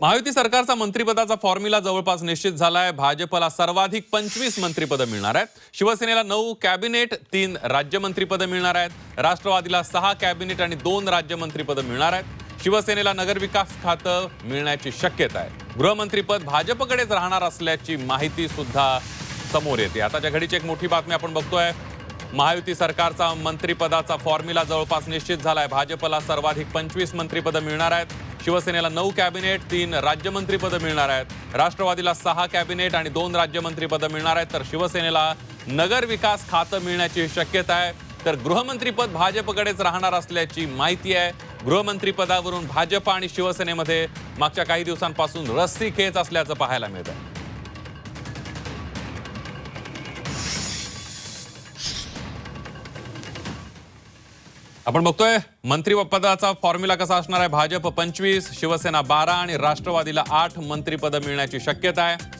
महायुती सरकारचा मंत्रिपदाचा फॉर्म्युला जवळपास निश्चित झालाय। भाजपला सर्वाधिक 25 मंत्रिपदं मिळणार आहेत। शिवसेनेला 9 कॅबिनेट, 3 राज्यमंत्रीपदं मिळणार आहेत। राष्ट्रवादीला 6 कॅबिनेट आणि 2 राज्यमंत्रीपदं मिळणार आहेत। शिवसेनेला नगरविकास खातं मिळण्याची शक्यता आहे। गृहमंत्रीपद भाजपकडेच राहणार असल्याची माहिती सुद्धा समोर येते। आताच्या घडीची एक मोठी बातमी आपण बघतोय। महायुती सरकारचा मंत्रिपदाचा फॉर्म्युला जवळपास निश्चित झालाय। भाजपला सर्वाधिक 25 मंत्रिपदं मिळणार आहेत। शिवसेनेला 9 कॅबिनेट, 3 राज्यमंत्रीपदं मिळणार आहेत। राष्ट्रवादीला 6 कॅबिनेट आणि 2 राज्यमंत्रीपदं मिळणार आहेत। तर शिवसेनेला नगर विकास खातं मिळण्याची शक्यता आहे। तर गृहमंत्रीपद भाजपकडेच राहणार असल्याची माहिती आहे। गृहमंत्रीपदावरून भाजप आणि शिवसेनेमध्ये मागच्या काही दिवसांपासून रस्सीखेच असल्याचं पाहायला मिळतं। आपण बघतोय मंत्रिपदाचा फॉर्म्युला कसा असणार आहे। भाजप 25, शिवसेना 12 आणि राष्ट्रवादीला 8 मंत्रिपदं मिळण्याची शक्यता आहे।